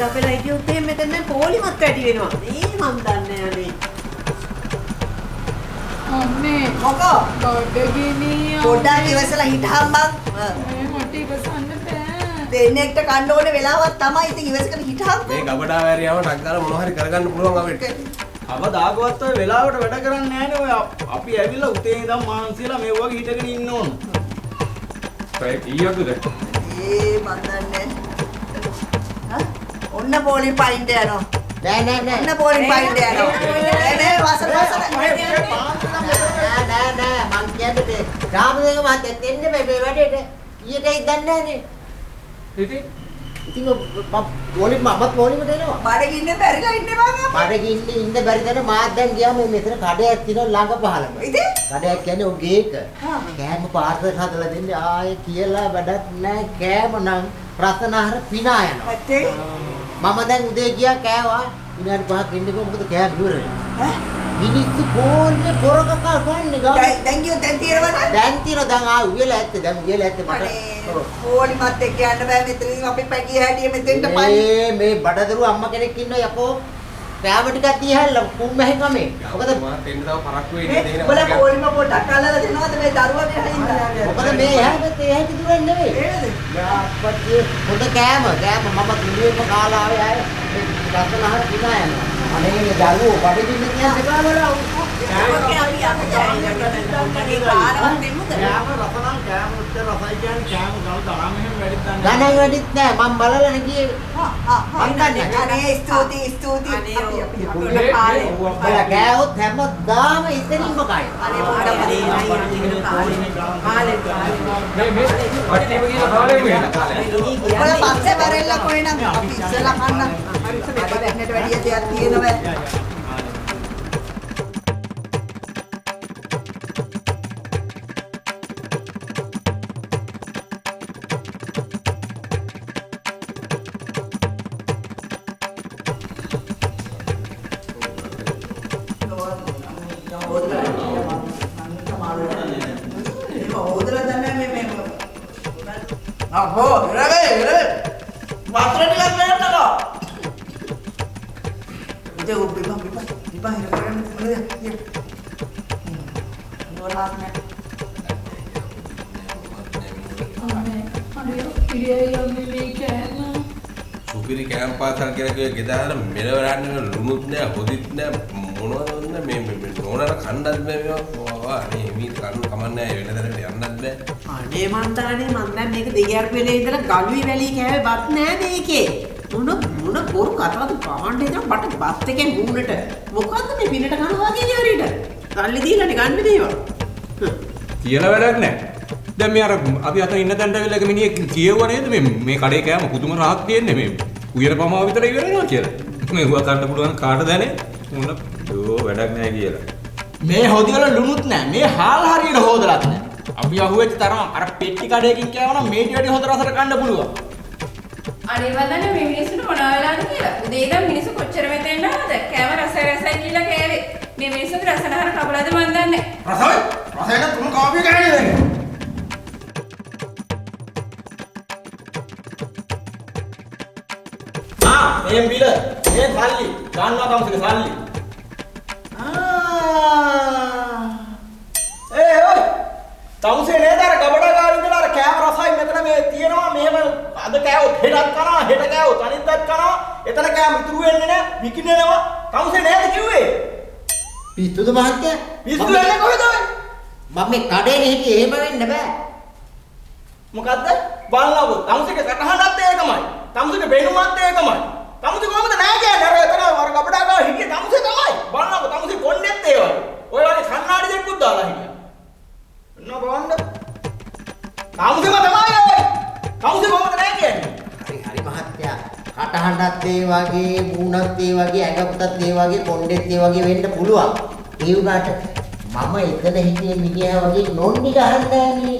අපේ හිටිය උත්තේ මෙතන පොලිමත් වැඩි වෙනවා. මේ මන් දන්නේ අනේ. අම්මේ මොකෝ? බඩගිනිය. පොඩ්ඩක් ඉවසලා හිටහම් බං. මට ඉවසන්න බෑ. දෙන්නෙක්ට කන්න ඕනේ වෙලාවක් තමයි. ඉතින් ඉවසගෙන හිටහම්. මේ ගබඩා වැරියව ටක් ගාලා මොනවා හරි කරගන්න පුළුවන් අපිට. කවදාකවත් ඔය වෙලාවට වැඩ කරන්නේ නැහැනේ ඔය අපි ඇවිල්ලා උතේ ඉඳන් මාන්සියලා මේ වගේ හිටගෙන ඉන්න ඕන. ඒ කීයක්ද? මන් දන්නේ. ඔන්න පොලි පයින්ට යනවා. නෑ ඔන්න පොලි පයින්ට යනවා. නෑ වසර නෑ මං කියන්නේ රාමදේව මහත්තයා දෙන්න මේ වැඩේට ඊට ඉදන්නේ නෑනේ. ඉතින් මමත් පොලිමට එනවා. බඩගින්න බැරිලා ඉන්නේ බං. බඩගින්න ඉන්න බැරි තැන මාත් දැන් ගියාම මෙතන කඩයක් තියෙනවා ළඟ පහළම. ඉතින් කඩයක් කියන්නේ ඔගේ එක. කෑම පාර්සල් හදලා දෙන්නේ ආයේ කියලා වැඩක් නෑ. කෑම නම් රතනහර පිනා යනවා. මම දැන් උදේ ගියා කෑවා. විනාඩි 5ක් ඉන්නකෝ මොකද කෑම ඉවර වෙනවා. මිනිස්සු පොන්නේ පොරකකා ගන්නේ ගා. දැන් ගියෝ දැන් තියෙනවද? දැන් උයලා ඇත්තේ මට. පොලිමත් එක්ක යන්න බෑ මෙතනින් අපි පැකිය හැටිය මෙතෙන්ට පයින්. මේ බඩදරු අම්මා කෙනෙක් ඉන්නවා යකෝ. කෑම ටිකක් දීහල්ලා කුම්මැහි කමේ. මොකද මාත් එන්න තව පරක්කු වෙන්නේ දෙන. බල පොලිම පොඩක් අල්ලලා දෙනවද මේ දරුවා මෙහා ඉඳලා? මොකද මේ එහාට දුරන්නේ නෙවෙයි. යාප්පටි පොඩ කෑම මම කුලියෙම කාලා ආවේ ආයේ රතනහර පිනා යනවා. අනේ මේ දරුවෝ බඩගින්න කියන්නේ කාවලා කෑම ගණන් වැඩිත් නෑ මම බලලා ගියේ අනේ ස්තුතියි ඔයා ගෑවොත් හැමදාම ඉතින්ම කයි අනේ පොඩ්ඩක් ඔයාලා පස්සේ බරෙල්ල කොහෙනම් අපි ඉස්සලා කන්න හරි බැන්නට වැඩි දෙයක් තියෙනවා සුපිරි කෑම පාසල් කියලා ගෙදර මෙලවරන්න ලුණුත් නෑ හොදිත් නෑ මොනවද මේ නෝනර කණ්ඩත් බෑ මේවා අනේ මේ කන්න කමන්නේ වෙන තැනකට යන්නත් බෑ අනේ මන් දැන් මේක දෙගියක් වෙලේ ඉඳලා ගලුයි වැලි කෑවේ බත් නෑ මේකේ මොන බොරු කතාවද කවන්නේ දැන් මට බත් එකෙන් මූණට මොකද්ද මේ පිනට කනවා වගේ හරියට සල්ලි දීලානේ ගන්න දේවා කියලා වැඩක් නෑ දැන් මේ අර අපි අත ඉන්න තැනට වෙලක මිනිහෙක් කියවුවා නේද මේ කඩේ කෑම පුදුම රහක් තියෙන්නේ මේ උයර පමාව විතර ඉවර වෙනවා කියලා මේ හුවා කන්න පුළුවන් කාටද ඇනේ මොන වැඩක් නෑ කියලා මේ හොදි වල ලුණුත් නෑ මේ හාල් හරියට හොදලත් නෑ අපි අහුවෙච්ච තරම අර පෙට්ටි කඩේකින් කෑවනම් මේටි වැඩි හොද රසට කන්න පුළුවන් අනේ වදන්න මේ මිනිස්සුන්ට මොනවා වෙලාද කියලා. උදේ ඉඳන් මිනිස්සු කොච්චර මෙතෙන් ආවද? කෑම රසයි කියලා කෑවේ. මේ මිනිස්සුන්ට රසනහර කබලද මන් දන්නේ. රසයෙන් තුන් කාපිය කෑනේ දැන්. මේ බිල මේ සල්ලි ගන්නවා කවුද සල්ලි. ඔය තමුසේ නේද අර ගබඩා ගාව ඉඳලා අර කෑම රසයි මෙතන මේ තියෙනවා මෙහෙම අද කෑවොත් හෙටත් කනවා හෙට කෑවොත් අනිද්දාත් කනවා එතන කෑම ඉතුරු වෙන්නේ නැහැ විකිනෙනවා තමුසේ නේද කිව්වේ පිස්සුද මහත්තයා පිස්සු වෙන්නේ කොහෙද ඔය මම මේ කඩේනේ හිටියේ එහෙම වෙන්න බෑ මොකද්ද බලන්නකො තමුසේගේ සටහනත් ඒකමයි තමුසේගේ බේනුමත් ඒකමයි තමුසේ කොහමද නැහැ කියන්නේ අර එතන අර ගබඩා ගාව හිටියේ තමුසේ තමයි බලන්නකො තමුසේ කොණ්ඩෙත් ඒ වගේ ඔය වගේ කන්නාඩි දෙකකුත් දාලා හිටියා නබවන්න තමුසේම තමයි ඔය තමුසේ කොහමද නැහැ කියන්නේ හරි මහත්තයා කටහඬත් ඒ වගේ මූණත් ඒ වගේ ඇඟපතත් ඒ වගේ කොණ්ඩෙත් ඒ වගේ වෙන්න පුළුවන් ඒ වුණාට මම එතන හිටියේ මිනිහා වගේ නොන්ඩි ගහන්නේ නෑනේ